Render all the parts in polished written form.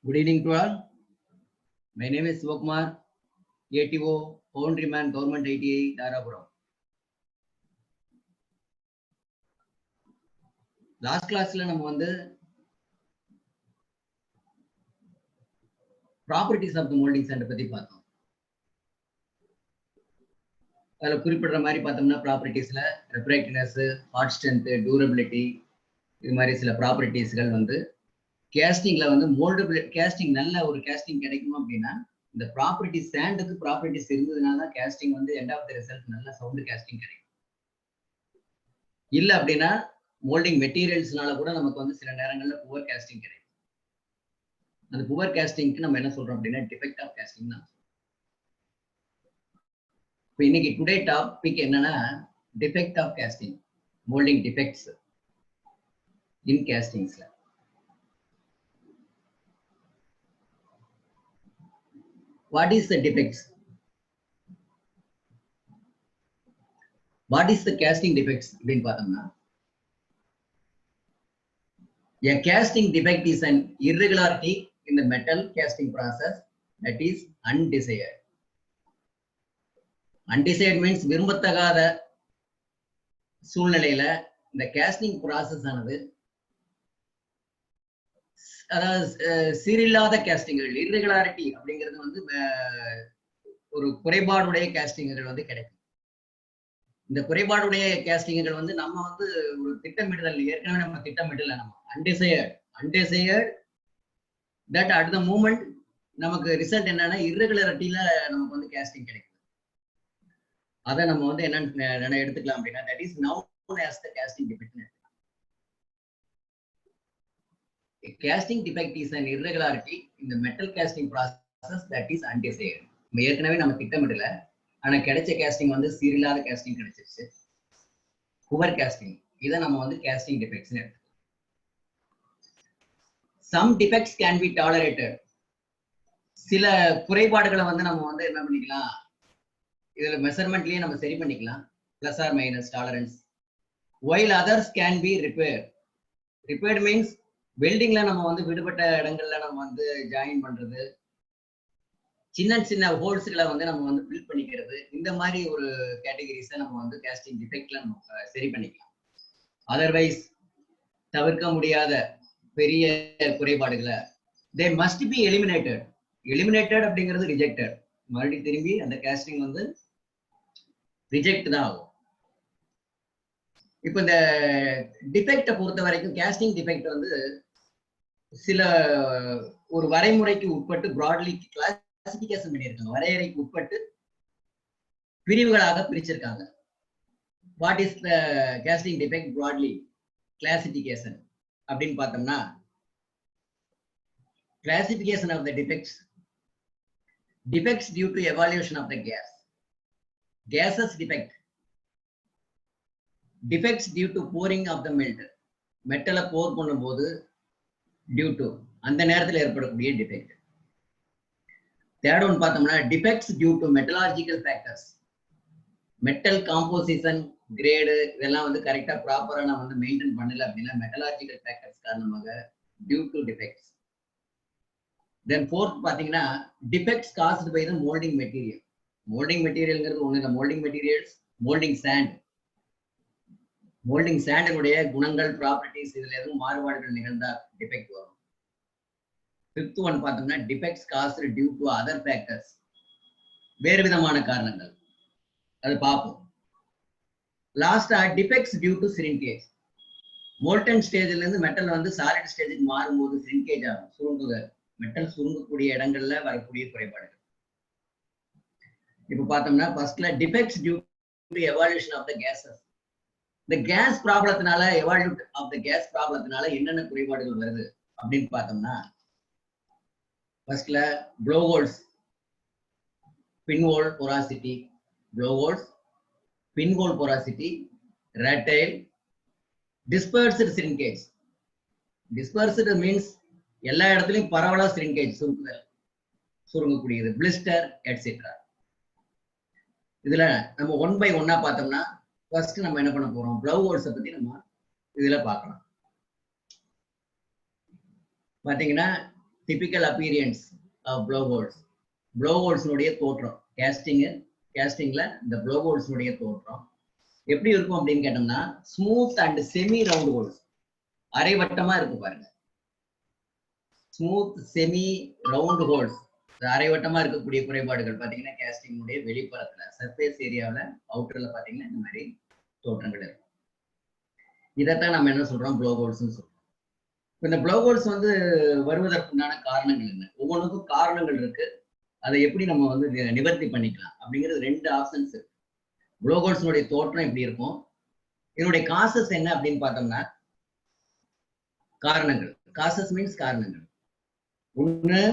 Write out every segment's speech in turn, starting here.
Good evening to all. My name is Sivakumar, ATO, Foundryman, Government ITI, Darapuram. Last class, we properties of the molding center. Properties refractiveness, hot strength, durability, properties. Casting moldable casting casting the properties sand properties casting end of the result sound casting molding materials poor casting and poor casting defect of casting today topic defect of casting, molding defects in castings. What is the defects? What is the casting defects? A casting defect is an irregularity in the metal casting process that is undesired. Undesired means virumbatagatha soolnilaila the casting process anadhu சீரில்லாத கேஸ்டிங்கள் irregularity அப்படிங்கிறது ஒரு குறைபாடுடைய கேஸ்டிங்கள் கிடைக்கும். இந்த குறைபாடுடைய கேஸ்டிங்கள் நம்ம ஒரு திட்டமிடுதல் ஏற்கனவே நம்ம திட்டமிடல நம்ம undesired that at the moment நமக்கு ரிசல்ட் என்னன்னா irregularityல நமக்கு கேஸ்டிங் கிடைக்கும். அத நம்ம என்ன எடுத்துக்கலாம் அப்படின்னா that is known as the casting defect. A casting defect is an irregularity in the metal casting process that is undesired. ஏற்கனவே நம்ம திட்டமிடல ஆனா கிடைச்ச casting சீரில்லாத casting கிடைச்சிருச்சு. poor casting இத நம்ம casting defects னு எடுத்துக்கலாம். Some defects can be tolerated. சில குறைபாடுகளை நம்ம என்ன பண்ணிக்கலாம் இதுல மெஷர்மென்ட்லயே நம்ம சரி பண்ணிக்கலாம் plus or minus tolerance, while others can be repaired. Repaired means வெல்டிங்ல நம்ம விடுபட்ட இடங்கள்ல நம்ம ஜாயின் பண்றது, சின்ன சின்ன ஹோல்ஸ்களை நம்ம ஃபில் பண்ணிக்கிறது, இந்த மாதிரி ஒரு கேட்டகரிஸை நம்ம casting defectல நம்ம சரி பண்ணிக்கலாம். அதர்வைஸ் தவிர்க்க முடியாத பெரிய குறைபாடுகளை they must be eliminated. eliminated அப்படிங்கிறது ரிஜெக்டட், மறுபடியும் திரும்பி அந்த casting ரிஜெக்ட் தான் ஆகும். இப்ப இந்த டிஃபெக்ட பொறுத்த வரைக்கும் casting defect சில ஒரு வரைமுறைக்கு உட்பட்டு broadly கிளாசிபிகேஷன் பண்ணியிருக்காங்க. வரையறைக்கு உட்பட்டு பிரிவுகளாக பிரிச்சிருக்காங்க. What is the casting defect broadly classification அப்படின்னு பார்த்தோம்னா classification of the defects due to evaluation of the gases defect, defects due to pouring of the metal pour பண்ணும்போது due to அந்த நேரத்தில் ஏற்படக்கூடிய டிஃபெக்ட். தேர்ட் ஒன் பார்த்தோம்னா defects due to metallurgical factors, metal composition grade இதெல்லாம் கரெக்டா ப்ராப்பரா நான் maintain பண்ணல அப்படின்னா மெட்டலாஜிக்கல் ஃபேக்டர்ஸ் காரணமாக due to defects. Then fourth பாத்தீங்கன்னா defects caused by the molding material. molding materialங்கிறது ஒண்ணு இல்ல, molding materials, molding sand. molding sandனுடைய குணங்கள் ப்ராப்பர்ட்டிஸ் இதுல எதுவும் மாறுபாடுகள் நிகழ்ந்தா டிஃபெக்ட் வரும். ஃபிஃப்த் ஒன் பார்த்தோம்னா defects caused due to other factors, வேறு விதமான காரணங்கள், அது பார்ப்போம். லாஸ்டா defects due to shrinkage. Molten ஸ்டேஜ்ல இருந்து மெட்டல் சாலிட் ஸ்டேஜுக்கு மாறும்போது shrinkage ஆகும், சுருங்குதல், மெட்டல் சுருங்கக்கூடிய இடங்கள்ல வரக்கூடிய குறைபாடுகள். இப்ப பார்த்தோம்னா ஃபர்ஸ்ட்ல defects due to evaluation of the gases. இந்த கேஸ் ப்ராப்ளத்தினால எவால்யூட் ஆஃப் த கேஸ் ப்ராப்ளத்தினால என்னென்ன குறைபாடுகள் வருது அப்படின்னு பார்த்தோம்னா ஃபர்ஸ்ட்ல blow holes, pin hole porosity, blow holes, pin hole porosity, rattail, dispersed shrinkage. Dispersed means எல்லா இடத்துலயும் பரவலா shrinkage, சுருங்குதல், சுருங்கக்கூடியது, பிளிஸ்டர் எட்ஸெட்ரா. இதுல நம்ம ஒன் பை ஒன்னா பார்த்தோம்னா ஃபர்ஸ்ட் நம்ம என்ன பண்ண போறோம், ப்ளோ ஹோல்ஸ் பத்தி நம்ம இதுல பார்க்கலாம். பாத்தீங்கன்னா typical appearance of blowholes. Blowholes உடைய தோற்றம் castingல இந்த blowholes உடைய தோற்றம் எப்படி இருக்கும் அப்படின்னு கேட்டோம்னா smooth and semi round holes, அரைவட்டமா இருக்கு பாருங்க. ஸ்மூத் செமி ரவுண்ட் ஹோல்ஸ், அரைவட்டமா இருக்கக்கூடிய குறைபாடுகள் பாத்தீங்கன்னா கேஸ்டிங் உடைய வெளிப்புறத்துல சர்ஃபேஸ் ஏரியாவில் அவுட்டர்ல பாத்தீங்கன்னா இந்த மாதிரி தோற்றங்கள் இருக்கும். இதைத்தான் நம்ம என்ன சொல்றோம், ப்ளோ ஹோல்ஸ் சொல்றோம். இந்த ப்ளோ ஹோல்ஸ் வந்து வருவதற்குண்டான காரணங்கள் என்ன, ஒவ்வொன்றுக்கும் காரணங்கள் இருக்கு. அதை எப்படி நம்ம வந்து நிவர்த்தி பண்ணிக்கலாம் அப்படிங்கிறது ரெண்டு ஆப்ஷன்ஸ் இருக்கு. ப்ளோ ஹோல்ஸ்னுடைய தோற்றம் எப்படி இருக்கும், இதனுடைய காசஸ் என்ன அப்படின்னு பார்த்தோம்னா காரணங்கள். காசஸ் மீன்ஸ் காரணங்கள். ஒண்ணு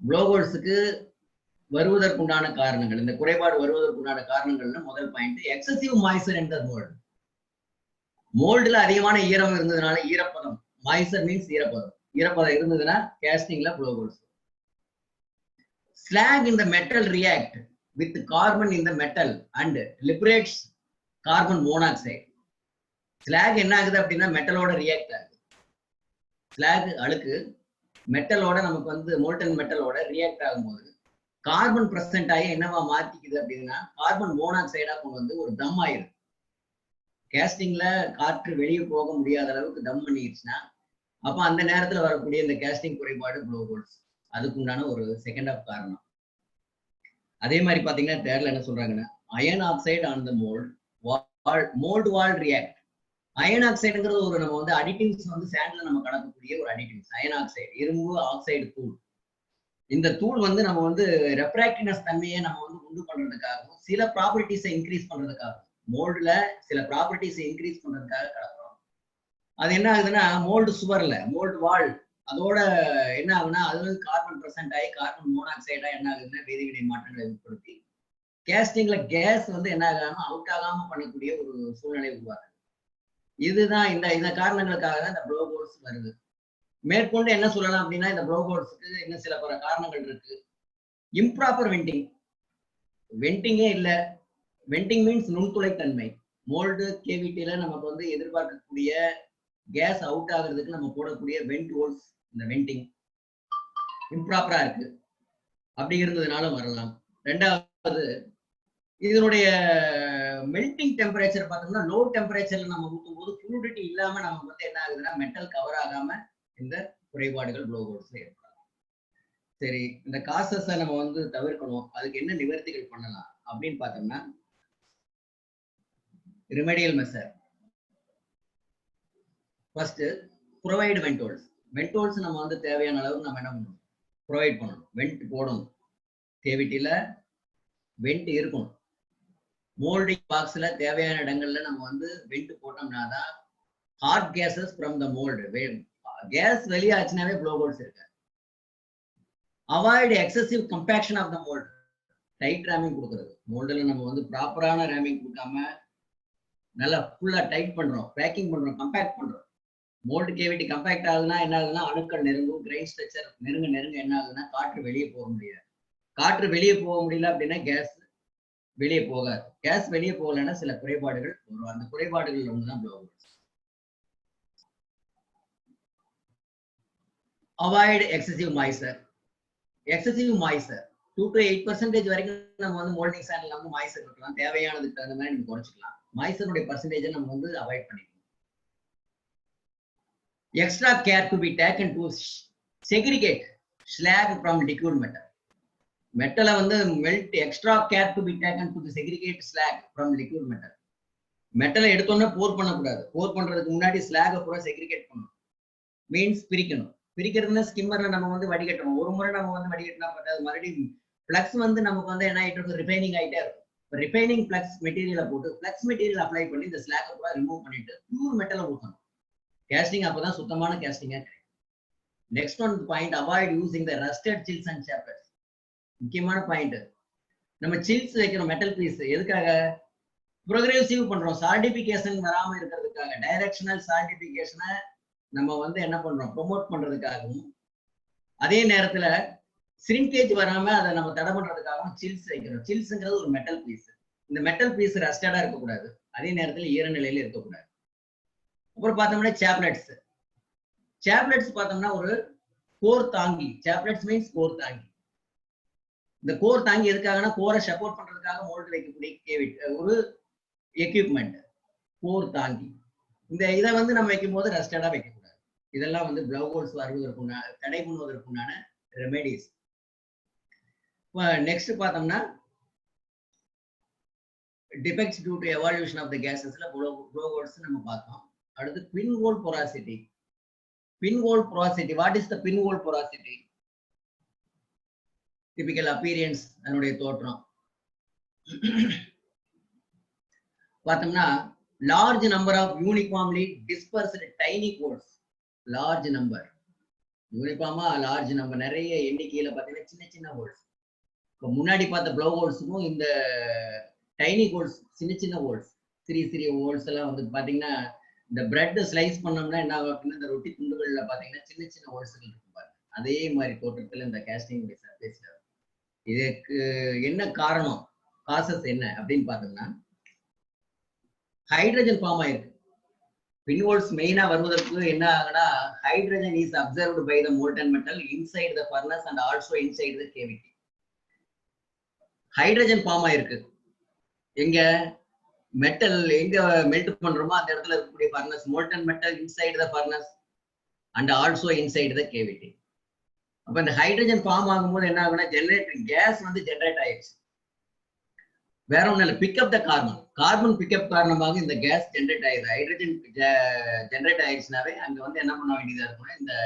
ப்ளோ ஹோல்ஸுக்கு வருவதற்குண்டான காரணங்கள், இந்த குறைபாடு வருவதற்குண்டான காரணங்கள்னு முதல் point excessive moisture in the mould. மோல்டுல அதிகமான ஈரம் இருந்ததுனால ஈரப்பதம், மாய்ச்சர் மீன்ஸ் ஈரப்பதம், ஈரப்பதம் இருந்ததுன்னா கேஸ்டிங்ல blow holes. slag in the metal react with carbon in the metal and liberates carbon monoxide. slag என்ன ஆகுது அப்படின்னா மெட்டலோட ரியாக்ட் ஆகுது. slag அழுக்கு மெட்டலோட நமக்கு வந்து மோல்டன் மெட்டலோட ரியாக்ட் ஆகும்போது கார்பன் பிரசன்ட் ஆகி என்னவா மாத்திக்குது அப்படின்னா கார்பன் மோனாக்சைடா கொண்டு வந்து ஒரு தம் ஆயிருக்கு. கேஸ்டிங்ல காற்று வெளியே போக முடியாத அளவுக்கு தம் பண்ணிடுச்சுன்னா அப்ப அந்த நேரத்துல வரக்கூடிய இந்த கேஸ்டிங் குறைபாடு ப்ளோ ஹோல்ஸ், அதுக்கு உண்டான ஒரு செகண்ட் ஆஃப் காரணம். அதே மாதிரி பாத்தீங்கன்னா தேர்ல என்ன சொல்றாங்கன்னா iron oxide on the mould wall react. Iron ஆக்சைடுங்கிறது ஒரு நம்ம வந்து அடிட்டிவ்ஸ் வந்து சாண்ட்ல நம்ம கலக்கக்கூடிய ஒரு அடிட்டிவ்ஸ். அயன் ஆக்சைடு இரும்பு ஆக்சைடு தூள். இந்த தூள் வந்து நம்ம வந்து ரெப்ராக்டிவ்னஸ் தன்மையை நம்ம வந்து உண்டு பண்றதுக்காகவும் சில ப்ராப்பர்ட்டிஸை இன்க்ரீஸ் பண்றதுக்காகவும் மோல்டுல சில ப்ராப்பர்ட்டிஸை இன்க்ரீஸ் பண்றதுக்காக கலக்குறோம். அது என்ன ஆகுதுன்னா மோல்டு சுவர்ல மோல்டு வால் அதோட என்ன ஆகுதுன்னா அது வந்து கார்பன் பிரசன்ட் ஆகி கார்பன் மோனாக்சைடா என்ன ஆகுதுன்னா வேதிவினை மாற்றங்களை உட்படுத்தி கேஸ்டிங்ல கேஸ் வந்து என்ன ஆகாம அவுட் ஆகாம பண்ணக்கூடிய ஒரு சூழ்நிலை உருவாக்குது. இதுதான் இந்த காரணங்களுக்காக தான் இந்த ப்ளோ ஹோல்ஸ் வருது. மேற்கொண்டு என்ன சொல்லலாம் அப்படின்னா இந்த ப்ளோ ஹோல்ஸுக்கு இன்னும் சில பல காரணங்கள் இருக்கு. இம்ப்ராப்பர் வெண்டிங், வெண்டிங்கே இல்லை. வெண்டிங் மீன்ஸ் நுண்துளைத்தன்மை. மோல்டு கேவிட்டியில நமக்கு வந்து எதிர்பார்க்கக்கூடிய கேஸ் அவுட் ஆகுறதுக்கு நம்ம போடக்கூடிய வெண்ட் ஹோல்ஸ், இந்த வெண்டிங் இம்ப்ராப்பரா இருக்கு. அப்படி இருந்ததுனால வரலாம். ரெண்டாவது இதனுடைய மெல்டிங் டெம்பரேச்சர் பார்த்தோம்னா லோ டெம்பரேச்சர்ல நம்ம ஊற்றும் போது ஃப்ளூடிட்டி இல்லாம நமக்கு வந்து என்ன ஆகுதுன்னா மெட்டல் கவர் ஆகாம இந்த குறைபாடுகள் ப்ளோ ஹோல்ஸ்ல ஏற்படலாம். சரி, இந்த காசஸை நம்ம வந்து தவிர்க்கணும், அதுக்கு என்ன நிவர்த்திகள் பண்ணலாம் அப்படின்னு பார்த்தோம்னா remedial measure. First provide went holes. Went holes நம்ம வந்து தேவையான அளவுக்கு நம்ம என்ன பண்ணணும், ப்ரொவைட் பண்ணணும். வெண்ட் போடணும், கேவிட்டியில வெண்ட் இருக்கணும். மோல்டிங் பாக்ஸ்ல தேவையான இடங்கள்ல நம்ம வந்து வெண்ட் போட்டோம்னா தான் hot gases from the mould, gas வெளியாச்சுனாவே ப்ளோ ஹோல்ஸ் இருக்கு. Avoid excessive compaction of the mould. Tight ramming கொடுக்குறது, மோல்டுல நம்ம வந்து ப்ராப்பரான ரேமிங் கொடுக்காம நல்லா ஃபுல்லா டைட் பண்றோம், பேக்கிங் பண்றோம், கம்பேக்ட் பண்றோம். மோல்டு கேவிட்டி கம்பேக்ட் ஆகுதுன்னா என்ன ஆகுதுன்னா அணுக்கள் நெருங்கும், கிரெயின் ஸ்ட்ரக்சர் நெருங்க என்ன ஆகுதுன்னா காற்று வெளியே போக முடியாது. காற்று வெளியே போக முடியல அப்படின்னா கேஸ் வெளியே போகாது. கேஸ் வெளியே போகலைன்னா சில குறைபாடுகள் வரும். அந்த குறைபாடுகள் ஒண்ணுதான் blow holes. Avoid excessive moisture. Excessive moisture 2 to 8% வரைக்கும் நம்ம வந்து மோல்டிங் சாண்டில் நம்ம மாய்ச்சர் இருக்கலாம், தேவையானதுக்கு தகுந்த மாதிரி நம்ம குறைச்சிக்கலாம். மாய்ச்சருடைய பர்சன்டேஜை நம்ம வந்து அவாய்ட் பண்ணிக்கணும். Extra care to be taken to segregate slag from liquid metal. மெட்டலை வந்து melt, extra care to be taken to segregate slag from liquid metal. மெட்டலை எடுத்தோன்னே போர் பண்ணக்கூடாது. போர் பண்றதுக்கு முன்னாடி ஸ்லாகை பூரா செக்ரிகேட் பண்ணணும். மீன்ஸ் பிரிக்கணும். பிரிக்கிறதுனா ஸ்கிம்மர்ல நம்ம வந்து வடிகட்டணும். ஒரு முறை நம்ம வந்து வடிகட்டினா பத்தாது, மறுபடியும் பிளக்ஸ் வந்து நமக்கு வந்து என்ன ஆயிட்டு இருக்கும், ரிஃபைனிங் ஆகிட்டே இருக்கும். ரிஃபைனிங் பிளக்ஸ் மெட்டீரியலை போட்டு பிளக்ஸ் மெட்டீரியல் அப்ளை பண்ணி இந்த ஸ்லாகை பூரா ரிமூவ் பண்ணிட்டு பியூர் மெட்டலை ஊற்றணும். கேஸ்டிங் அப்பதான் சுத்தமான கேஸ்டிங்கா கிடைக்கும். Next one point, avoid using the rusted chills and chaplets. முக்கியமான பாயிண்ட், நம்ம சில்ஸ் வைக்கிறோம் மெட்டல் பீஸ் எதுக்காக, ப்ரோக்ரெசிவ் பண்றோம், சால்டிபிகேஷன் வராம இருக்கிறதுக்காக. டைரக்ஷனல் சால்டிபிகேஷனை நம்ம வந்து என்ன பண்றோம், ப்ரொமோட் பண்றதுக்காகவும் அதே நேரத்துல சிரிங்கேஜ் வராம அதை நம்ம தடை பண்றதுக்காகவும் சில்ஸ் வைக்கிறோம். சில்ஸ்ங்கிறது ஒரு மெட்டல் பீஸ். இந்த மெட்டல் பீஸ் ரஸ்டடா இருக்கக்கூடாது, அதே நேரத்துல ஈர நிலையில இருக்கக்கூடாது. அப்புறம் பார்த்தோம்னா சேப்லெட்ஸ். சேப்லெட்ஸ் பார்த்தோம்னா ஒரு கோர் தாங்கி, chaplets means கோர் தாங்கி. இந்த கோர் தாங்கி எதுக்காகனா கோரை சப்போர்ட் பண்றதுக்காக மோல்ட் வைக்கக்கூடிய ஒரு எக்யூப்மெண்ட் கோர் தாங்கி. இந்த இதை வந்து நம்ம வைக்கும் போது ரஸ்டடா வைக்கக்கூடாது. இதெல்லாம் வந்து ப்ளவ் ஹோல்ஸ் வருவதற்குண்டான தடை பண்ணுவதற்குண்டான ரெமெடிஸ். நெக்ஸ்ட் பார்த்தோம்னா defects due to evolution of the கேசஸ்ல ப்ளவ் ஹோல்ஸ் நம்ம பார்த்தோம். அடுத்து pin hole porosity. Pin hole porosity, what is the pin hole porosity? Typical appearance, அதனுடைய தோற்றம் பார்த்தோம்னா large number of uniformly dispersed tiny holes. large number, யூனிஃபார்மா large number, நிறைய எண்ணிக்கையில பார்த்தீங்கன்னா சின்ன சின்ன ஹோல்ஸ். இப்போ முன்னாடி பார்த்த ப்ளவ் ஹோல்ஸுக்கும் இந்த டைனி ஹோல்ஸ், சின்ன சின்ன ஹோல்ஸ், சிறிய சிறிய ஹோல்ஸ் எல்லாம் வந்து பார்த்தீங்கன்னா இந்த பிரெட் ஸ்லைஸ் பண்ணோம்னா என்ன ஆகும் அப்படின்னா இந்த ரொட்டி துண்டுகள்ல பார்த்தீங்கன்னா சின்ன சின்ன ஹோல்ஸ்கள் இருக்கு பாருங்க. அதே மாதிரி தோற்றத்தில் இந்த கேஸ்டிங் சர்ஃபேஸ்ல. இதுக்கு என்ன காரணம், காசஸ் என்ன அப்படின்னு பார்த்தோம்னா ஹைட்ரஜன் ஃபார்ம் ஆயிருக்கு. பின் ஹோல்ஸ் மெயினா வருவதற்கு என்ன ஆகுனா hydrogen is observed by the molten metal inside the furnace and also inside the cavity. Hydrogen form ஆயிருக்கு. எங்க மெட்டல் எங்க மெல்ட் பண்றோமோ அந்த இடத்துல இருக்கக்கூடிய furnace, molten metal inside the furnace and also inside the cavity. அப்ப இந்த ஹைட்ரஜன் ஃபார்ம் ஆகும்போது என்ன ஆகுனா ஜெனரேட்டர் கேஸ் வந்து ஜெனரேட் ஆயிடுச்சு. வேற ஒன்றும் இல்லை, pickup the carbon, carbon pickup காரணமாக இந்த கேஸ் ஜென்ரேட் ஆயிடுது. ஹைட்ரஜன் ஜென்ரேட் ஆயிடுச்சுனாவே அங்க வந்து என்ன பண்ண வேண்டியதா இருக்கும்னா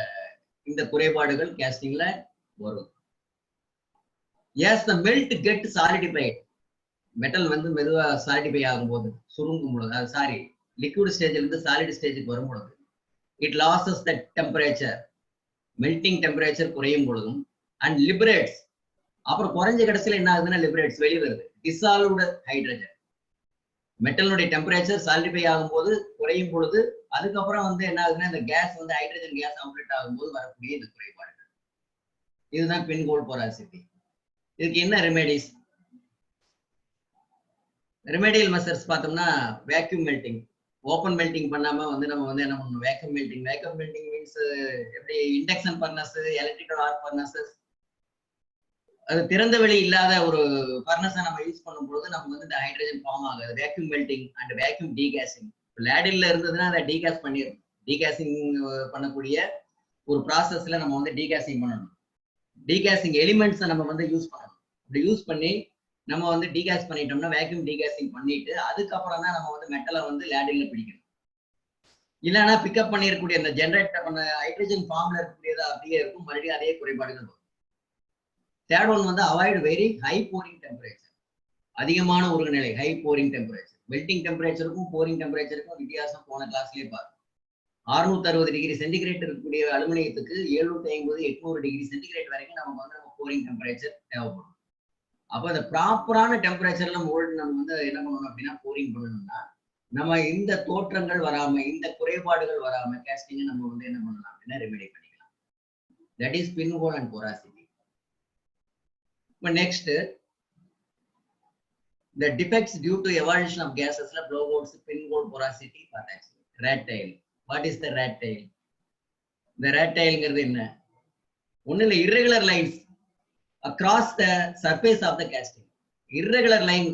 இந்த குறைபாடுகள் கேஸ்டிங்ல வரும். எஸ் த மெல்ட் கெட் சாலிடிஃபைட், மெட்டல் வந்து மெதுவா சாலிடிஃபை ஆகும்போது, சுருங்கும் பொழுது, அது சாரி லிக்விட் ஸ்டேஜ்ல இருந்து சாலிட் ஸ்டேஜுக்கு வரும் பொழுது it losses the temperature, melting temperature குறையும் பொழுதும் அண்ட் லிபரேட்ஸ். அப்புறம் குறைஞ்ச கடைசியில் என்ன ஆகுதுன்னா லிபரேட்ஸ் வெளியே வருது, டிசால்வ்டு ஹைட்ரஜன். மெட்டலுடைய டெம்பரேச்சர் சாலிடிஃபை ஆகும்போது குறையும் பொழுது அதுக்கப்புறம் வந்து என்ன ஆகுதுன்னா இந்த கேஸ் வந்து ஹைட்ரஜன் கேஸ் அவுட்லெட் ஆகும்போது வரக்கூடிய இந்த குறைபாடுகள். இதுதான் பின் ஹோல் போராசிட்டி. இதுக்கு என்ன ரெமெடிஸ்? ரெமெடியல் மெஷர்ஸ் பார்த்தோம்னா வேக்யூம் மெல்டிங், ஓப்பன் மெல்டிங் பண்ணாம வந்து நம்ம வந்து என்ன பண்ணணும், vacuum melting. Vacuum melting means எப்படி இண்டக்ஷன் ஃபர்னஸ், எலக்ட்ரிக்கல் ஆர்க் ஃபர்னஸஸ், அது திறந்த வெளி இல்லாத ஒரு ஃபர்னஸை நம்ம யூஸ் பண்ணும்போது நமக்கு வந்து இந்த ஹைட்ரஜன் ஃபார்ம் ஆகுது. Vacuum melting and vacuum degassing. லேடில்ல இருந்ததுன்னா அதை டீகேஸ் பண்ணிடும். டீகேசிங் பண்ணக்கூடிய ஒரு ப்ராசஸ்ல நம்ம வந்து டீகேசிங் பண்ணணும். டீகேசிங் எலிமெண்ட்ஸை நம்ம வந்து யூஸ் பண்ணணும். அப்படி யூஸ் பண்ணி நம்ம வந்து டீகேஸ் பண்ணிட்டோம்னா வேக்யூம் டீகேசிங் பண்ணிட்டு அதுக்கப்புறம் தான் நம்ம வந்து மெட்டலை வந்து லேடில்ல பிடிக்கணும். இல்லைன்னா பிக்கப் பண்ணிருக்கக்கூடிய இந்த ஜென்ரேட் பண்ண ஹைட்ரஜன் ஃபார்ம்ல இருக்கக்கூடியது அப்படியே இருக்கும், மறுபடியும் அதே குறைபாடுகள் வரும். தேர்ட் ஒன் வந்து avoid very high pouring temperature, அதிகமான உருகுநிலை, ஹை போரிங் டெம்பரேச்சர். மெல்டிங் டெம்பரேச்சருக்கும் போரிங் டெம்பரேச்சருக்கும் வித்தியாசம் போன கிளாஸ்லயே பார்த்தோம். 660 டிகிரி சென்டிகிரேட் இருக்கக்கூடிய அலுமினியத்துக்கு 750 800 டிகிரி சென்டிகிரேட் வரைக்கும் நமக்கு வந்து போரிங் டெம்பரேச்சர் தேவைப்படும். அப்ப அந்த ப்ராப்பரான டெம்பரேச்சர்ல மோல்டு நம்ம வந்து என்ன பண்ணணும் அப்படின்னா போரிங் பண்ணணும்னா நம்ம இந்த தோற்றங்கள் வராம, இந்த குறைபாடுகள் வராம கேஸ்டிங்கை நம்ம வந்து என்ன பண்ணலாம் அப்படின்னா ரெமெடி பண்ணிக்கலாம். That is been whole and போராசிட்டி. Next, the defects due to evaluation of gases la blow holes, pinhole, porosity, rat tail. What is the rat tail? The rat tail ங்கிறது என்ன? ஒண்ணுல irregular lines across the surface of the casting. Irregular line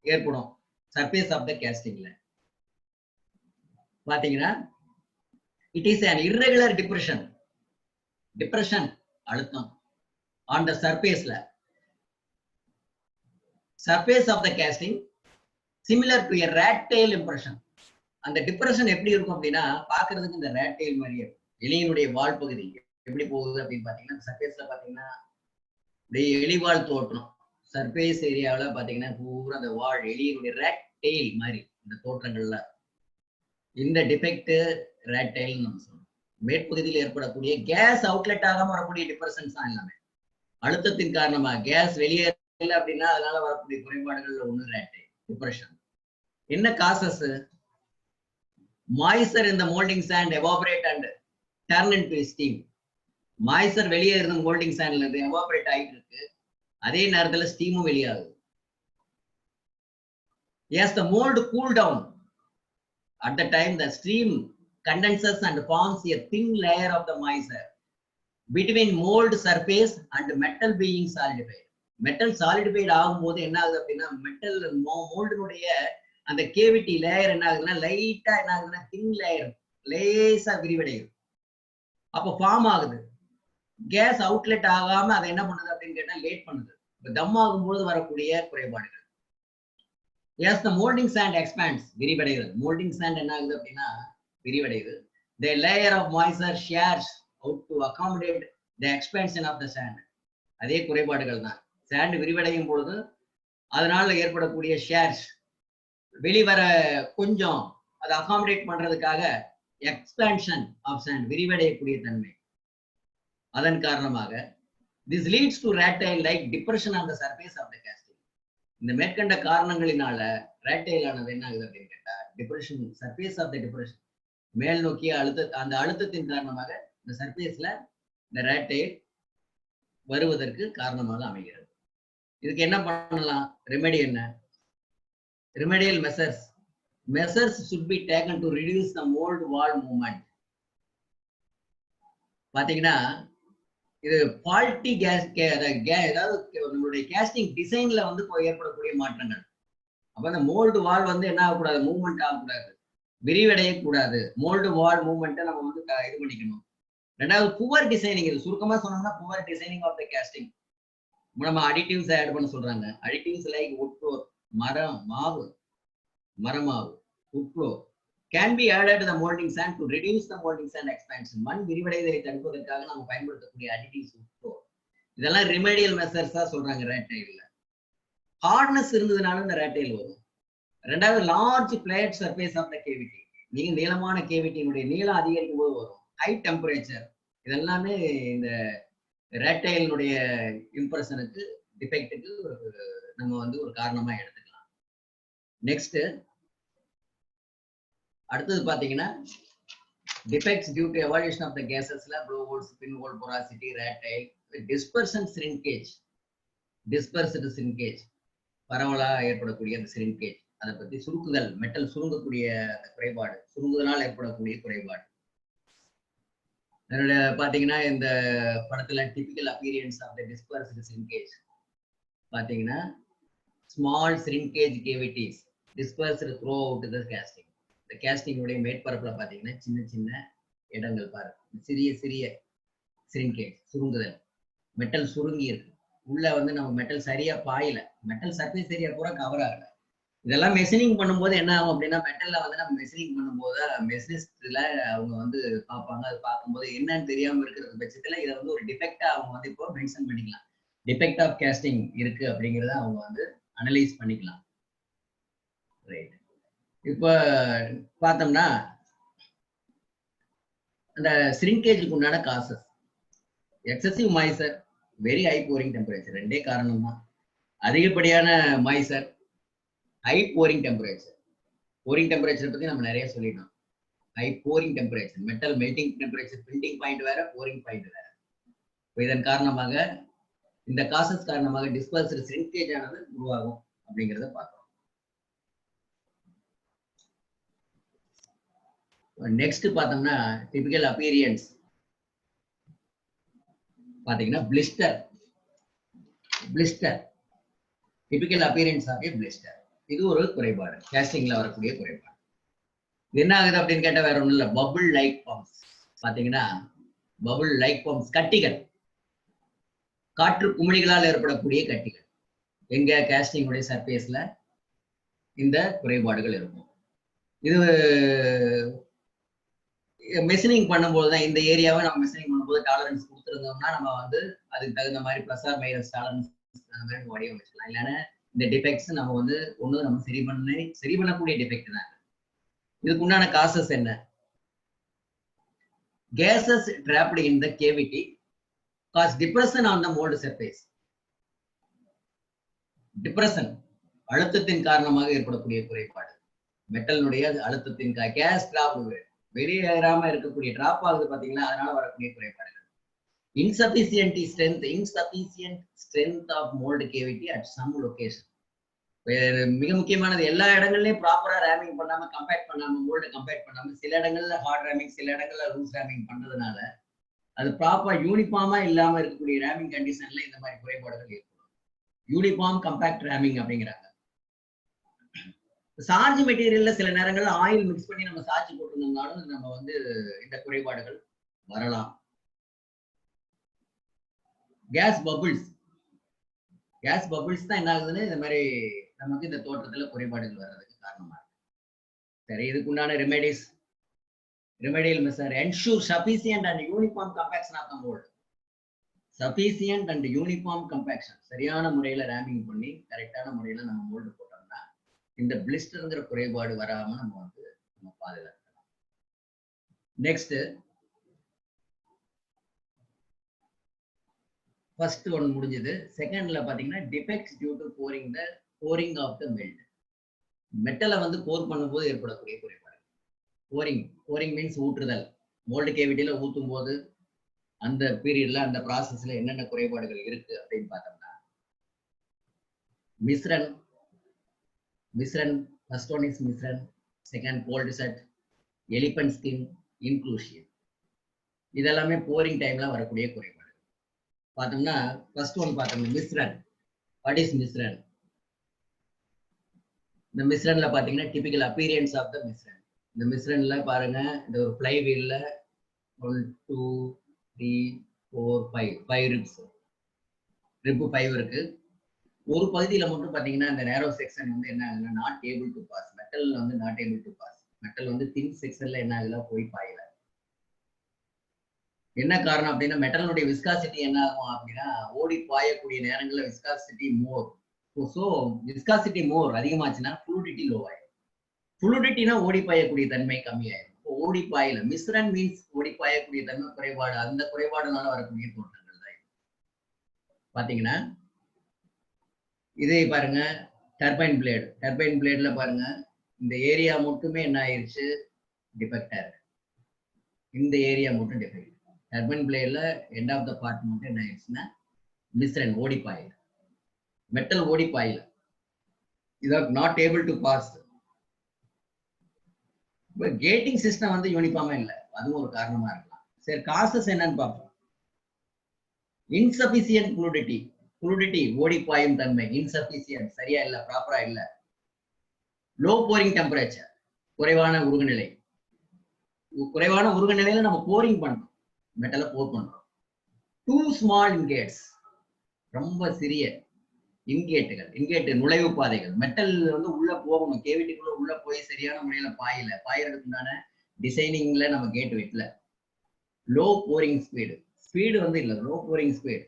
ஏற்படும் surface of the casting ல. பாத்தீங்கன்னா it is an irregular depression. Depression அழுத்தம் on the surface ல. Surface of the casting similar to a rat tail impression. அந்த depression எப்படி இருக்கும் அப்படின்னா பாக்குறதுக்கு இந்த ரேட் டெயில் மாதிரியே எலியினுடைய வால் பகுதி எப்படி போகுது அப்படின்னு பாத்தீங்கன்னா சர்ஃபேஸ்ல பாத்தீங்கன்னா எலிவால் தோற்றம். சர்ஃபேஸ் ஏரியாவில பாத்தீங்கன்னா பூரா அந்த வால் எலியினுடைய ரேட் டெயில் மாதிரி இந்த தோற்றங்கள்ல இந்த டிஃபெக்ட் ரேட் டெயில் நம்ம சொல்றோம். மேற்பகுதியில் ஏற்படக்கூடிய கேஸ் அவுட்லெட் ஆகாம வரக்கூடிய டிப்ரெஷன்ஸ் தான் எல்லாமே. அழுத்தத்தின் காரணமா கேஸ் வெளியே இல்லை அப்படின்னா அதனால வரக்கூடிய குறைபாடுகள்ல ஒண்ணு ரேட் டெயில் டிப்ரெஷன். என்ன காசஸ்? மாய்ஸ்சர் இந்த moulding sand evaporate and turn into steam. Moisture வெளியே இருந்த மோல்டிங் சாண்ட்ல இருந்து எவாபரேட் ஆகிட்டு இருக்கு, அதே நேரத்துல ஸ்டீமும் வெளியாகுது. As the mold cool down, at the time the steam condenses and forms a thin layer of the moisture. between mold surface and metal being solidified. Metal solidified ஆகும்போது என்ன ஆகுது அப்படின்னா மெட்டல் மோல்டினுடைய அந்த கேவிட்டி லேயர் என்ன ஆகுதுன்னா லைட்டா என்ன ஆகுதுன்னா தின் லேயர் லேசா விரிவடையுது. அப்போ ஃபார்ம் ஆகுது. கேஸ் அவுட்லெட் ஆகாம அதை என்ன பண்ணுது அப்படின்னு கேட்டா லேட் பண்ணுது. தம் ஆகும்போது வரக்கூடிய குறைபாடுகள். Yes, the molding sand expands, விரிவடைகிறது. molding sand என்ன ஆகுது அப்படின்னா விரிவடையுது. The layer of moisture shares out to accommodate the expansion of the sand. அதே குறைபாடுகள் தான். சாண்ட் விரிவடையும் பொழுது அதனால ஏற்படக்கூடிய ஷேர்ஸ் வெளிவர கொஞ்சம் அதை அகாமடேட் பண்றதுக்காக எக்ஸ்பான்ஷன் ஆஃப் சாண்ட் விரிவடையக்கூடிய தன்மை. அதன் காரணமாக this leads to ratail like depression on the surface of the casting. இந்த மேற்கண்ட காரணங்களினால ரேட்டைல் ஆனது என்ன ஆகுது அப்படின்னு கேட்டா depression surface of the depression மேல் நோக்கிய அந்த அழுத்தத்தின் காரணமாக இந்த சர்ஃபேஸ்ல இந்த ரேட்டைல் வருவதற்கு காரணமாக அமைகிறது. இதுக்கு என்ன பண்ணலாம்? ரெமெடி என்ன? remedial measures should be taken to reduce the mold wall movement. பாத்தீங்கன்னா இது ஃபால்ட்டி அதாவது நம்மளுடைய கேஸ்டிங் டிசைன்ல வந்து ஏற்படக்கூடிய மாற்றங்கள். அப்ப அந்த மோல்டு வால் வந்து என்ன ஆகக்கூடாது? மூவ்மெண்ட் ஆகக்கூடாது, விரிவடையக்கூடாது. மோல்டு வால் மூவ்மெண்ட்டை நம்ம வந்து இது பண்ணிக்கணும். ரெண்டாவது புவர் டிசைனிங். இது சுருக்கமா சொன்னோம்னா poor designing of the casting. நம்ம அடிட்டிவ்ஸ் ஆட் பண்ண சொல்றாங்க. அடிட்டிவ்ஸ் லைக் wood floor, மரமாவு, wood floor can be added to the molding sand to reduce the molding sand expansion. மண் விரிவடைவதை தடுப்பதற்காக நம்ம பயன்படுத்தக்கூடிய அடிட்டிவ்ஸ் wood floor. இதெல்லாம் ரெமெடியல் மெசர்ஸா சொல்றாங்க ரேட்டைல்ல. ஹார்ட்னஸ் இருந்ததுனால இந்த ரேட்டைல் வரும். ரெண்டாவது large plate surface of the cavity. நீங்க நீளமான கேவிட்டியினுடைய நீளம் அதிகரிக்கும் போது வரும். ஹை டெம்பரேச்சர் இதெல்லாமே இந்த ரேட்டைலினுடைய இம்ப்ரெஷனுக்கு டிஃபெக்ட்டுக்கு நம்ம வந்து ஒரு காரணமா எடுத்துக்கலாம். நெக்ஸ்ட் அடுத்தது பாத்தீங்கன்னா defects due to evolution of the கேசஸ்ல blow holes, pin hole porosity, rattail, dispersion shrinkage. Dispersed shrinkage பரவலா ஏற்படக்கூடிய அந்த சிரிங்கேஜ், அதை பத்தி சுருக்குதல், மெட்டல் சுருங்கக்கூடிய குறைபாடு, சுருங்குதலால் ஏற்படக்கூடிய குறைபாடு. பாத்தீங்கன்னா இந்த படத்துல typical appearance of the dispersed shrinkage பாத்தீங்கன்னா small shrinkage cavities dispersed throughout the casting. இந்த கேஸ்டிங் உடைய மேற்பரப்புல பாத்தீங்கன்னா சின்ன சின்ன இடங்கள் பாருங்க, சிறிய சிறிய சிரிங்கேஜ் சுருங்குதல். மெட்டல் சுருங்கி இருக்கு, உள்ள வந்து நம்ம மெட்டல் சரியா பாயல, மெட்டல் சர்ஃபேஸ் சரியா பூரா கவர் ஆகல. இதெல்லாம் மெஷினிங் பண்ணும்போது என்ன ஆகும் அப்படின்னா மெட்டல்ல வந்து நம்ம மெஷினிங் பண்ணும்போது மெஷினிஸ்ட்ல அவங்க வந்து பார்ப்பாங்க. அது பார்க்கும்போது என்னன்னு தெரியாம இருக்கிற பட்சத்துல இதை வந்து ஒரு டிஃபெக்டா அவங்க வந்து இப்போ மென்ஷன் பண்ணிக்கலாம். டிஃபெக்ட் ஆஃப் கேஸ்டிங் இருக்கு அப்படிங்கிறத அவங்க வந்து அனலைஸ் பண்ணிக்கலாம். ரைட். இப்போ பார்த்தோம்னா அந்த சிரிங்கேஜுக்கு உண்டான causes excessive moisture, very high pouring temperature. ரெண்டே காரணம் தான். அதிகப்படியான moisture, high pouring temperature. Boring temperature பத்தி நம்ம நிறைய சொல்லிட்டோம். High pouring temperature, metal melting temperature, printing point வேற, போரிங் பாயிண்ட் வேற. இதன் காரணமாக இந்த காசஸ் காரணமாக டிஸ்பர்ஸ்டு சிரிங்கேஜ் ஆனது உருவாகும் அப்படிங்கிறத பார்க்கிறோம். நெக்ஸ்ட் பார்த்தோம்னா டிபிக்கல் அப்பியரன்ஸ் பாத்தீங்கன்னா blister. Typical appearance of a blister. இது ஒரு குறைபாடு, கேஸ்டிங்ல வரக்கூடிய குறைபாடு. என்ன ஆகுது அப்படின்னு கேட்டா வேற ஒண்ணும் இல்ல, பபுள் லைக் பம்ப்ஸ். பாத்தீங்கன்னா பபுள் லைக் பம்ப்ஸ், கட்டிகள், காற்று குமிழிகளால் ஏற்படக்கூடிய கட்டிகள். எங்க கேஸ்டிங் உடைய சர்ஃபேஸ்ல இந்த குறைபாடுகள் இருக்கும். இது மெஷினிங் பண்ணும்போது தான் இந்த ஏரியாவை நம்ம மெஷினிங் பண்ணும்போது டாலரன்ஸ் கொடுத்துருந்தோம்னா நம்ம வந்து அதுக்கு தகுந்த மாதிரி பிளஸ் ஆர் மைனஸ் டாலரன்ஸ் அந்த மாதிரி வடிவமைச்சிக்கலாம். இல்லைன்னா இந்த டிஃபெக்ட்ஸ் நம்ம வந்து ஒண்ணு நம்ம சரி பண்ணக்கூடிய டிஃபெக்ட் தான். இதுக்கு உண்டான காசஸ் என்ன? Cases trapped in the cavity cause depression on the mold surface. Depression அழுத்தத்தின் காரணமாக ஏற்படக்கூடிய குறைபாடு. மெட்டலினுடைய அழுத்தத்தின் கேஸ் டிராப் வெளியேறாம இருக்கக்கூடிய டிராப் ஆகுது பாத்தீங்களா, அதனால வரக்கூடிய குறைபாடுகள். insufficient strength of mold cavity at some location. மிக முக்கியமானது, எல்லா இடங்கள்லயும் ப்ராப்பரா ரேமிங் பண்ணாம, கம்பேக்ட் பண்ணாம, மோல்டு கம்பேக்ட் பண்ணாம, சில இடங்கள்ல ஹார்ட் ரேமிங், சில இடங்கள்ல லூஸ் ரேமிங் பண்றதுனால அது ப்ராப்பரா யூனிஃபார்மா இல்லாம இருக்கக்கூடிய ரேமிங் கண்டிஷன்ல இந்த மாதிரி குறைபாடுகள் ஏற்படும். யூனிஃபார்ம் கம்பேக்ட் ரேமிங் அப்படிங்கிறாங்க. சார்ஜ் மெட்டீரியல்ல சில நேரங்கள்ல ஆயில் மிக்ஸ் பண்ணி நம்ம சார்ஜ் போட்டிருந்தோம்னாலும் நம்ம வந்து இந்த குறைபாடுகள் வரலாம். கேஸ் பபிள்ஸ் தான் என்ன ஆகுதுன்னு இந்த மாதிரி நமக்கு இந்த தோற்றத்துல குறைபாடுகள் வர்றதுக்கு காரணமா இருக்கு. சரி, இதுக்கு உண்டான remedial measure ensure sufficient and uniform compaction of the mold. Sufficient and uniform compaction சரியான முறையில ரேமிங் பண்ணி கரெக்டான முறையில நம்ம மோல்டு போட்டோம்னா இந்த பிளிஸ்டர்ங்கிற குறைபாடு வராம நம்ம பாதுகாக்கலாம். நெக்ஸ்ட் ஃபர்ஸ்ட் ஒன் முடிஞ்சது. செகண்ட்ல பாத்தீங்கன்னா defects due to pouring of the melt. மெட்டலை வந்து போர் பண்ணும்போது ஏற்படக்கூடிய குறைபாடு. போரிங் மீன்ஸ் ஊற்றுதல். மோல்டு கேவிட்டியில ஊத்தும் போது அந்த பீரியட்ல அந்த ப்ராசஸ்ல என்னென்ன குறைபாடுகள் இருக்கு அப்படின்னு பார்த்தோம்னா misrun first one is misrun, second cold set, elephant skin, inclusion. இதெல்லாமே போரிங் டைம்ல வரக்கூடிய குறைபாடு. பார்த்தோம்னா ஃபர்ஸ்ட் ஒன் பார்த்தோம்னா மிஸ்ரன். What is மிஸ்ரன்? இந்த மிஸ்ரன்ல பாத்தீங்கன்னா டிபிக்கல் அப்பியரன்ஸ் ஆஃப் த மிஸ்ரன். இந்த மிஸ்ரன்ல பாருங்க, இந்த ஒரு ஃப்ளை வீல்ல 1 2 3 4 5 ரிப்ஸ், ரிப் 5 இருக்கு. ஒரு பகுதியில மட்டும் பாத்தீங்கன்னா இந்த நேரோ செக்ஷன் வந்து என்ன ஆகுதுன்னா not able to pass. Metal வந்து not able to pass. Metal வந்து தின் செக்ஷன்ல என்ன ஆகுதுல போய் பாயல. என்ன காரணம் அப்படின்னா மெட்டலுடைய விஸ்காசிட்டி என்ன ஆகும் அப்படின்னா ஓடி பாயக்கூடிய நேரங்கள்ல விஸ்காசிட்டி மோர். ஸோ விஸ்காசிட்டி மோர் அதிகமாச்சுன்னா ஃப்ளூடிட்டி லோ ஆயிடும். ஃப்ளூடிட்டினா ஓடி பாயக்கூடிய தன்மை கம்மியாயிடும். ஓடி பாயல. மிஸ்ரன் மீன்ஸ் ஓடி பாயக்கூடிய தன்மை குறைபாடு. அந்த குறைபாடுனால வரக்கூடிய தோற்றங்கள் தான் பாத்தீங்கன்னா இதே பாருங்க. டர்பைன் பிளேட்ல பாருங்க இந்த ஏரியா மட்டுமே என்ன ஆயிடுச்சு, டிஃபெக்டா இருக்கு. இந்த ஏரியா மட்டும் டிஃபெக்ட். டர்பைன் பிளேட்ல எண்ட் ஆஃப் த பார்ட் மட்டும் என்ன ஆயிடுச்சுன்னா மிஸ்ரன் ஓடி பாயல. மெட்டல் ஓடி பாயல. இதான் not able to pass. Gating system வந்து யூனிஃபார்மா இல்ல, அதுவும் ஒரு காரணமா இருக்கலாம். சரி, காசஸ் என்னன்னு பார்ப்போம். இன்சபிசியன்ட் ஃப்ளூடிட்டி ஓடி பாயும் தன்மை இன்சபிசியன்ட், சரியா இல்ல, ப்ராப்பரா இல்ல. லோ போரிங் டெம்பரேச்சர், குறைவான உருகுநிலையில நம்ம போரிங் பண்றோம், மெட்டலை போர் பண்றோம். டூ ஸ்மால் இன்கேட்ஸ், ரொம்ப சிறிய இன்கேட் நுழைவு பாதைகள். மெட்டல் வந்து உள்ள போகணும், கேவிட்டிக்குள்ள உள்ள போய் சரியான முறையில பாயறதுக்கு உண்டான டிசைனிங்ல நம்ம கேட் வைக்கல. லோ போரிங் ஸ்பீடு வந்து இல்ல, லோ போரிங் ஸ்பீடு.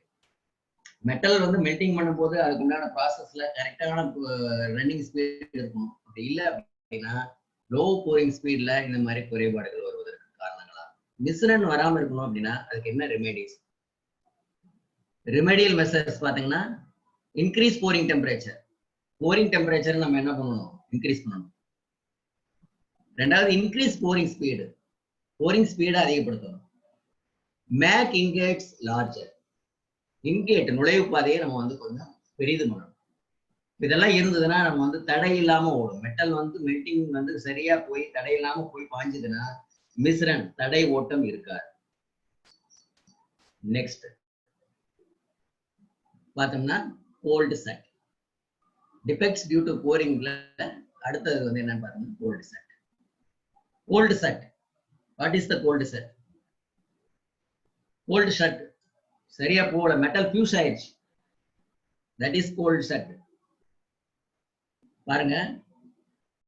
மெட்டல் வந்து மெல்டிங் பண்ணும்போது அதுக்கு உண்டான ப்ராசஸ்ல கரெக்டான ரன்னிங் ஸ்பீடு இருக்கும். அப்படி இல்லை அப்படின்னா லோ போரிங் ஸ்பீட்ல இந்த மாதிரி குறைபாடுகள் வருவதற்கு காரணங்களா. மிஸ்ரன் வராம இருக்கணும் அப்படின்னா அதுக்கு என்ன ரெமெடியல் மெசர்ஸ் பாத்தீங்கன்னா இன்க்ரீஸ் போரிங் டெம்பரேச்சர் நம்ம என்ன பண்ணணும், இன்க்ரீஸ் பண்ணணும். ரெண்டாவது இன்க்ரீஸ் போரிங் ஸ்பீடை அதிகப்படுத்தணும். மேக் இன்கேட்ஸ் லார்ஜர், இன்கேட் நுழைவு பாதையை நம்ம வந்து கொஞ்சம் பெரிது பண்ணணும். இதெல்லாம் இருந்ததுன்னா நம்ம வந்து தடை இல்லாம ஓடும். மெட்டல் வந்து மெல்டிங் வந்து சரியா போய் தடை இல்லாம போய் பாஞ்சதுன்னா மிஸ்ரன் தடை ஓட்டம் இருக்காது. நெக்ஸ்ட் பார்த்தோம்னா cold set. Defects due to போரிங்ல அடுத்தது வந்து என்னன்னு பார்த்தோம்னா cold set. What is the cold set? Cold set சரியா போகல, மெட்டல் ஃபியூஸ் ஆயிடுச்சு, தட் இஸ் கோல்டு செட். பாருங்க,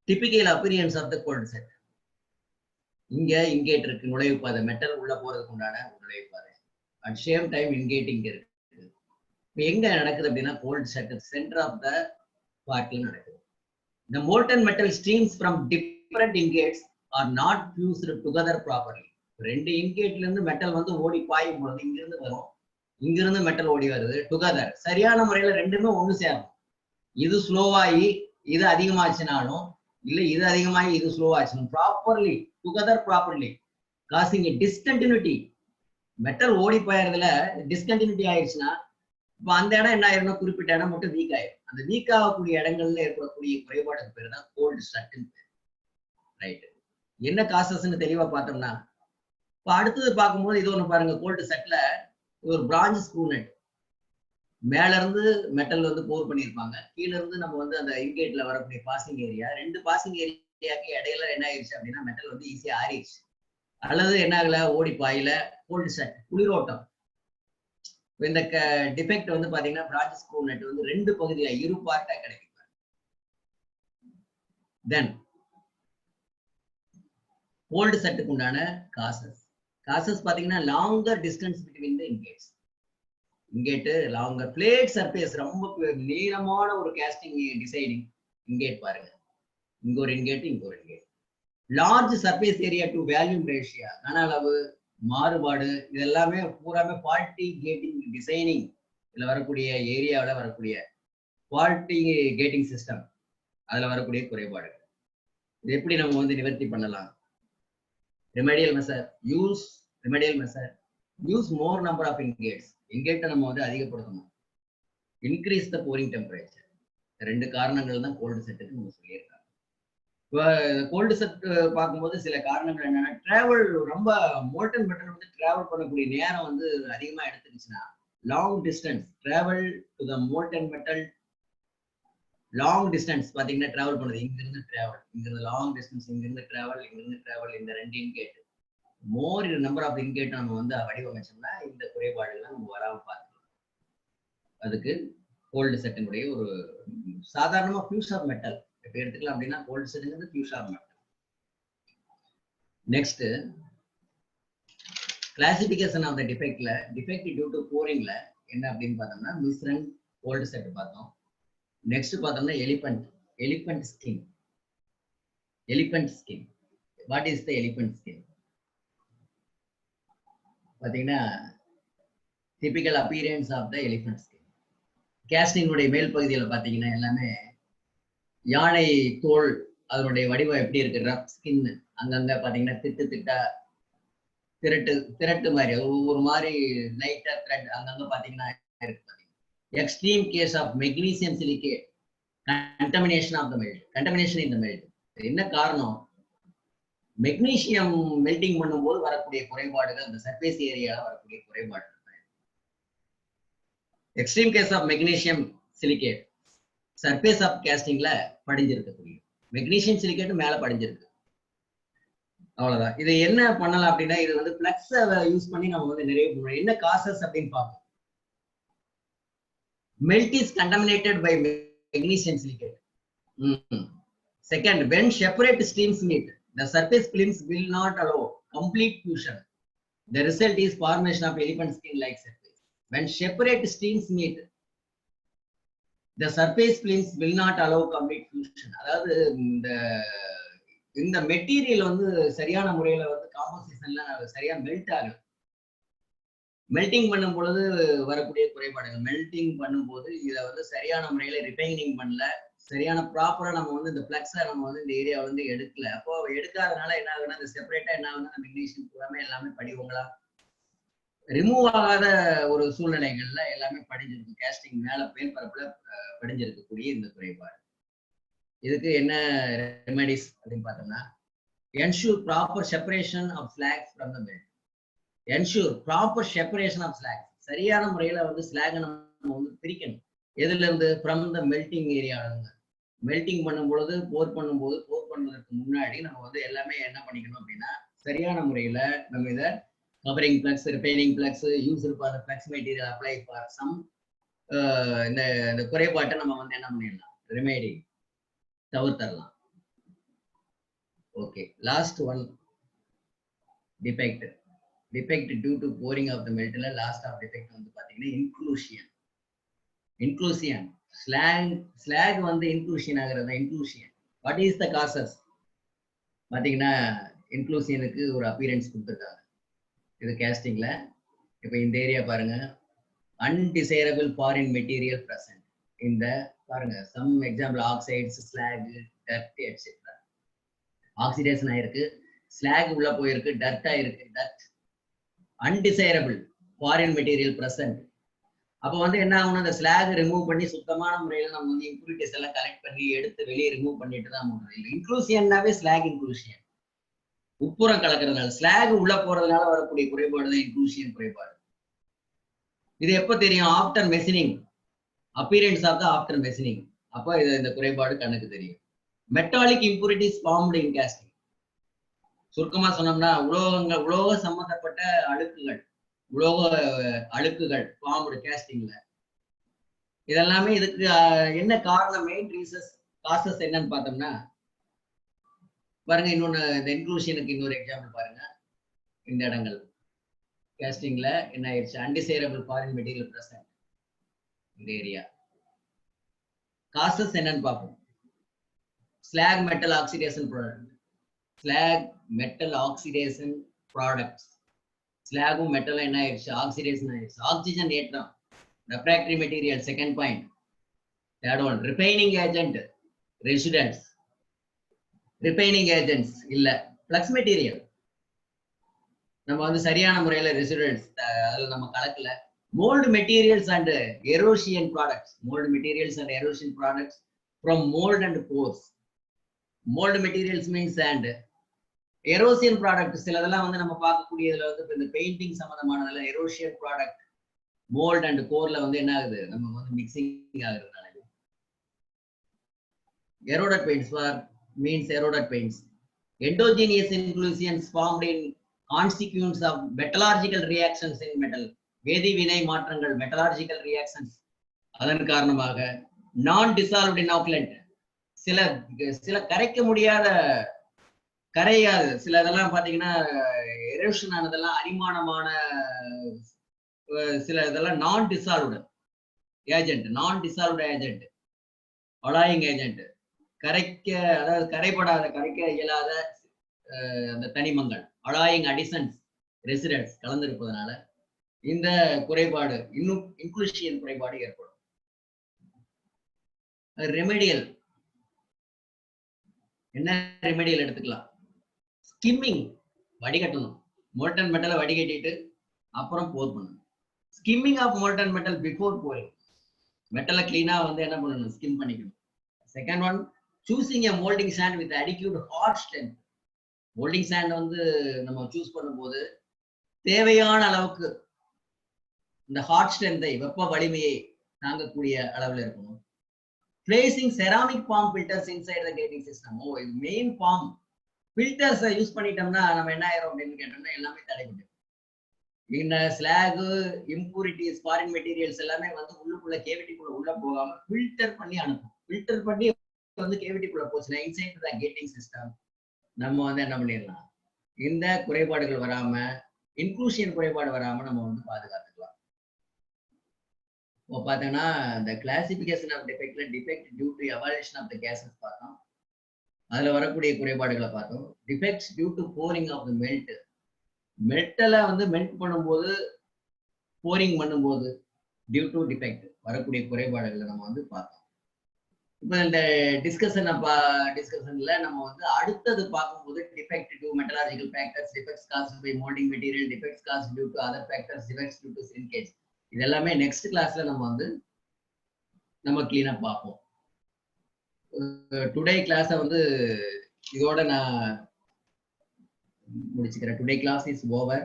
typical appearance of the cold set. இங்க இன்கேட் இருக்கு, நுழைவு பாதை, மெட்டல் உள்ள போறதுக்கு உண்டான நுழைவு பாதை. அட் சேம் டைம் இன்கேட் இங்க இருக்கு. எங்க நடக்குது அப்படின்னா cold set centre of the பார்ட்ல நடக்குது. The molten metal streams from different ingates are not fused together properly. ரெண்டு இன்கேட்ல இருந்து மெட்டல் வந்து ஓடி பாயும் பொழுது இங்கிருந்து வரும், இங்கிருந்து மெட்டல் ஓடி வருது, டுகெதர் சரியான முறையில ரெண்டுமே ஒண்ணு சேரும். இது ஸ்லோவாகி இது அதிகமாச்சுனாலும் இல்ல, இது அதிகமாகி இது ஸ்லோவாச்சுனாலும் properly together properly causing discontinuity. Metal ஓடி போயறதுல டிஸ்கண்டினியூட்டி ஆயிடுச்சுன்னா இப்போ அந்த இடம் என்ன ஆயிரும், குறிப்பிட்ட இடம் மட்டும் வீக் ஆயிடும். அந்த வீக் ஆகக்கூடிய இடங்கள்ல ஏற்படக்கூடிய குறைபாடுக்கு பேர் தான் கோல்டு ஸ்டட்னு பேர். ரைட். என்ன காசஸ்ன்னு தெளிவா பார்த்தோம்னா அடுத்தது பார்க்கும்போது இது ஒண்ணு பாருங்க, கோல்டு செட்ல ஒரு பிரான்ச் ஸ்க்ரூ நட். மேல இருந்து மெட்டல் வந்து போர் பண்ணியிருப்பாங்க, கீழ இருந்து நம்ம வந்து அந்த இன்கேட்ல வரக்கூடிய பாசிங் ஏரியா, 2 பாசிங் ஏரியாக்கு இடையில என்ன ஆயிடுச்சு அப்படின்னா மெட்டல் வந்து ஈஸியா ஆறிடுச்சு. அல்லது என்ன ஆகல, ஓடி பாயில கோல்டு செட் குளிரோட்டம். இந்த டிஃபெக்ட் வந்து பாத்தீங்கன்னா பிரான்ச் ஸ்க்ரூ நட் வந்து 2 பகுதியா இரு பார்ட்டா கிடைக்கும். தென் கோல்டு செட்டுக்கு உண்டான காசஸ் பாத்தீங்கன்னா longer distance between the ingates. Ingate longer plate surface, ரொம்ப நீளமான ஒரு கேஸ்டிங் டிசைனிங். இன்கேட் பாருங்க, இங்க ஒரு இன்கேட், இங்க ஒரு இன்கேட். லார்ஜ் சர்ஃபேஸ் ஏரியா டு வேல்யூம் ரேஷியா, கன அளவு மாறுபாடு, இது எல்லாமே பூராமே ஃபால்ட்டி கேட்டிங் டிசைனிங். இதுல வரக்கூடிய ஏரியாவில் வரக்கூடிய ஃபால்ட்டி கேட்டிங் சிஸ்டம், அதுல வரக்கூடிய குறைபாடு. இது எப்படி நம்ம வந்து நிவர்த்தி பண்ணலாம்? Remedial measure, use more number of ingates. இன்கேட்டை நம்ம வந்து அதிகப்படுத்தணும். Increase the boring temperature. 2 காரணங்கள் தான் கோல்டு செட்டுக்கு நம்ம சொல்லியிருக்காங்க. கோல்டு செட் பார்க்கும்போது சில காரணங்கள் என்னன்னா, டிராவல் ரொம்ப மோல்டன் மெட்டல் வந்து டிராவல் பண்ணக்கூடிய நேரம் வந்து அதிகமா எடுத்துக்கிச்சுன்னா, long distance travel to the molten metal, long distance பாத்தீங்கன்னா டிராவல் பண்ணுது. இங்கிருந்து டிராவல், இங்கிருந்து லாங் டிஸ்டன்ஸ், இங்கிருந்து டிராவல், இங்கிருந்து டிராவல், இந்த 2 இன்கேட், மோர் நம்பர் ஆஃப் இன்கேட் நம்ம வந்து வடிவமைச்சோம்னா இந்த குறைபாடுகள் நம்ம வராம பார்க்கலாம். அதுக்கு கோல்டு செட்டினுடைய ஒரு சாதாரணமா ஃபியூஷர் மெட்டல் இப்ப எடுத்துக்கலாம் அப்படின்னா, கோல்டு செட்டுங்கிறது fusion metal. Next classification of the டிஃபெக்ட்ல, டிஃபெக்ட் டியூ டு போரிங்ல என்ன அப்படின்னு பார்த்தோம்னா, மிஸ்ரன் கோல்டு செட் பார்த்தோம். நெக்ஸ்ட் பார்த்தோம்னா elephant skin. What is the elephant skin? பாத்தீங்கன்னா typical appearance of the elephant skin. கேஸ்டினுடைய மேல் பகுதியில் பாத்தீங்கன்னா எல்லாமே யானை தோல், அதனுடைய வடிவம் எப்படி இருக்கு, ரஃப் ஸ்கின். அங்கங்க பாத்தீங்கன்னா திட்டா திரட்டு மாதிரி ஒரு மாதிரி லைட்டா த்ரெட் அங்கங்க பாத்தீங்கன்னா இருக்கு. Extreme case of magnesium silicate contamination of the melt, contamination in the melt. என்ன காரணம்? மெக்னீசியம் மெல்டிங் பண்ணும்போது வரக்கூடிய குறைபாடுகள், அந்த சர்ஃபேஸ் ஏரியால வரக்கூடிய குறைபாடுகள். Extreme case of magnesium silicate surface of கேஸ்டிங்ல படிஞ்சிருக்கக்கூடிய மெக்னீசியம் சிலிகேட் மேல படிஞ்சிருக்கு. அவ்வளவுதான். இது என்ன பண்ணலாம் அப்படின்னா, இது வந்து பிளக்ஸ் யூஸ் பண்ணி நம்ம வந்து நிறைய என்ன காசஸ் அப்படின்னு பார்ப்போம். Melt is contaminated by magnesium silicate. Second, when separate streams meet, the surface films will not allow complete fusion. The result is formation of elephant skin-like surface. When separate streams meet, the surface films will not allow complete fusion. அதாவது இந்த material வந்து சரியான முறையில வந்து காம்போசிஷன்ல சரியா melt ஆகல. Melting பண்ணும் பொழுது வரக்கூடிய குறைபாடுகள், மெல்டிங் பண்ணும்போது இதை வந்து சரியான முறையில ரிஃபைனிங் பண்ணல, சரியான ப்ராப்பரா நம்ம வந்து இந்த பிளக்ஸை நம்ம வந்து இந்த ஏரியா வந்து எடுக்கல. அப்போ எடுக்காதனால என்ன ஆகுதுன்னா, இந்த செப்பரேட்டா என்ன ஆகுதுன்னா, நம்ம மெக்னீசியம் பூராமே எல்லாமே படிவங்களா ரிமூவ் ஆகாத ஒரு சூழ்நிலைகள்ல எல்லாமே படிஞ்சிருக்கு. கேஸ்டிங் மேல மேற்பரப்புல படிஞ்சிருக்கக்கூடிய இந்த குறைபாடு. இதுக்கு என்ன ரெமெடிஸ் அப்படின்னு பார்த்தோம்னா, ensure proper separation of slags from the melt. Ensure proper separation of slag, சரியான முறையில வந்து ஸ்லாகை நம்ம வந்து பிரிக்கணும். எதுல இருந்து? ஃப்ரம் த மெல்டிங் ஏரியால இருந்து. மெல்டிங் பண்ணும் பொழுது போர் பண்ணுவதற்கு முன்னாடி நம்ம வந்து எல்லாமே என்ன பண்ணிக்கணும் அப்படின்னா, சரியான முறையில நம்ம இதை covering flux, refining flux, use for the flux material apply for some இந்த குறைபாட்டை நம்ம வந்து என்ன பண்ணிடலாம், ரெமெடி தவிர்த்தரலாம். Okay, last one defect due to pouring of the மெல்ட்ல லாஸ்ட் ஆஃப் டிஃபெக்ட் வந்து பாத்தீங்கன்னா இன்க்ளூசியன். ஸ்லாக் வந்து இன்க்ளூஷன் ஆகிறது. Inclusion what is the causes? பாத்தீங்கன்னா இன்க்ளூசியனுக்கு ஒரு அப்பியரன்ஸ் கொடுத்துருக்காங்க இது கேஸ்டிங்ல. இப்போ இந்த ஏரியா பாருங்க, அன்டிசைரபிள் ஃபாரின் மெட்டீரியல் பிரசன்ட். இந்த பாருங்க some example oxides, slag, dirt etcetera. Oxidation ஆயிருக்கு, ஸ்லாக் உள்ள போயிருக்கு, டர்ட் ஆயிருக்கு. Dirt undesirable foreign material present. அப்போ வந்து என்ன ஆகணும், அந்த ஸ்லாக் ரிமூவ் பண்ணி சுத்தமான முறையில் நம்ம வந்து இம்ப்யூரிட்டிஸ் எல்லாம் கலெக்ட் பண்ணி எடுத்து வெளியே ரிமூவ் பண்ணிட்டு தான் போகணும். இன்க்ளூசியன்னாவே ஸ்லாக் இன்க்ளூசியன். உப்புரம் கலக்கிறதுனால ஸ்லாக் உள்ள போறதுனால வரக்கூடிய குறைபாடு தான் இன்க்ளூஷன் குறைபாடு. இது எப்ப தெரியும்? After machining, appearance of the after machining. அப்ப இது இந்த குறைபாடு கண்ணுக்கு தெரியும். Metallic impurities formed in casting. சுருக்கமா சொன்னோம்னா உலோக சம்பந்தப்பட்ட அழுக்குகள், உலோக அழுக்குகள் ஃபார்ம்டு காஸ்டிங்ல. இதெல்லாமே இதுக்கு என்ன காரணம்? மெயின் காசஸ் என்னன்னு பார்த்தோம்னா பாருங்க. இன்னொன்னு இந்த இன்க்ளூஷனுக்கு இன்னொரு எக்ஸாம்பிள் பாருங்க. இந்த இடங்கள் காஸ்டிங்ல என்ன ஆயிடுச்சு? அன்டிசைரபிள் ஃபாரின் மெட்டீரியல் பிரசன்ட் இந்த ஏரியா. காசஸ் என்னன்னு பார்ப்போம். Slag metal oxidation product, slag metal oxidation products. ஸ்லாகும் மெட்டலும் என்ன ஆயிடுச்சு? ஆக்சிடேஷன் ஆயிடுச்சு. ஆக்சிஜன் ஏற்றம், refractory material second point. Third one refining agent, residents. Refining agents இல்ல, பிளக்ஸ் மெட்டீரியல் நம்ம வந்து சரியான முறையில ரெசிடென்ட்ஸ் அதுல நம்ம கலக்கல. mold materials and erosion products, mold materials and erosion products from mold and pores. mold materials means and erosion product சிலதெல்லாம் வந்து நம்ம பார்க்கக்கூடியதுல வந்து இந்த painting சம்பந்தமானதுல erosion product mold and core வந்து என்ன ஆகுது? நம்ம வந்து mixing ஆகுறதுனால. eroded paints means eroded paints. endogenous inclusions formed in consequence of metallurgical reactions in metal. வேதி வினை மாற்றங்கள், மெட்டலார்ஜிக்கல் ரியாக்ஷன்ஸ், அதன் காரணமாக நான் டிசால்வ்ட் இனாகுலண்ட், சில கரைக்க முடியாத, கரையாது சில இதெல்லாம் பாத்தீங்கன்னா எரோஷன் ஆனதெல்லாம் அரிமானமான சில இதெல்லாம் நான் டிசால்வ்டு ஏஜென்ட், அலாயிங் ஏஜென்ட், அதாவது கரைப்படாத, கரைக்க இயலாத அந்த தனிமங்கள், அலாயிங் அடிசன்ஸ், ரெசிடென்ட்ஸ் கலந்திருப்பதனால இந்த குறைபாடு, இன்னும் இன்க்ளூஷன் குறைபாடு ஏற்படும். ரெமெடியல் என்ன? ரெமெடியல் எடுத்துக்கலாம். ஸ்கிம்மிங், வடிகட்டணும். மோல்டன் மெட்டலை வடிகட்டிட்டு அப்புறம் போர் பண்ணணும். Skimming of molten metal before pouring. மெட்டலை கிளீனா வந்து என்ன பண்ணணும்? ஸ்கிம் பண்ணிக்கணும். Second one, choosing a moulding sand with adequate hard strength. Moulding sand வந்து நம்ம சூஸ் பண்ணும்போது தேவையான அளவுக்கு இந்த ஹார்ட் ஸ்ட்ரென்த்தை, வெப்ப வலிமையை தாங்கக்கூடிய அளவில் இருக்கணும். Placing ceramic foam filters inside the gating system. இது மெயின் ஃபார்ம் ஃபில்டர்ஸ் யூஸ் பண்ணிட்டோம்னா நம்ம என்ன ஆயிரும் அப்படின்னு கேட்டோம்னா எல்லாமே தடைபட்டு. இந்த ஸ்லாக், இம்பூரிட்டிஸ், ஃபாரின் மெட்டீரியல்ஸ் எல்லாமே வந்து உள்ளுக்குள்ள கேவிட்டிக்குள்ள உள்ள போகாம ஃபில்டர் பண்ணி அனுப்பும். ஃபில்டர் பண்ணி வந்து கேவிட்டிக்குள்ள போச்சுன்னா இன்சைட் த கேட்டிங் சிஸ்டம் நம்ம வந்து என்ன பண்ணிடலாம்? இந்த குறைபாடுகள் வராம, இன்க்ளூஷன் குறைபாடு வராம நம்ம வந்து பாதுகாத்துக்கலாம். இப்போ பார்த்தோம்னா இந்த கிளாசிபிகேஷன் ஆஃப் டிஃபெக்ட்ல defect due to evaluation of the gases பார்த்தோம். அதுல வரக்கூடிய குறைபாடுகளை பார்த்தோம். Defects due to pouring of the melt. மெட்டலை வந்து மெல்ட் பண்ணும்போது, போரிங் பண்ணும்போது டியூ டு டிஃபெக்ட் வரக்கூடிய குறைபாடுகளை நம்ம வந்து பார்த்தோம். இப்போ இந்த டிஸ்கஷன்ல நம்ம வந்து அடுத்தது பார்க்கும்போது defect due metallurgical factors, defects cast by moulding material, defects cast due to other factors, defects due to sinkage, இது எல்லாமே நெக்ஸ்ட் கிளாஸ்ல நம்ம வந்து கிளீனா பார்ப்போம். டுடே கிளாஸை வந்து இதோட நான் முடிச்சுக்கிறேன். Today class is over.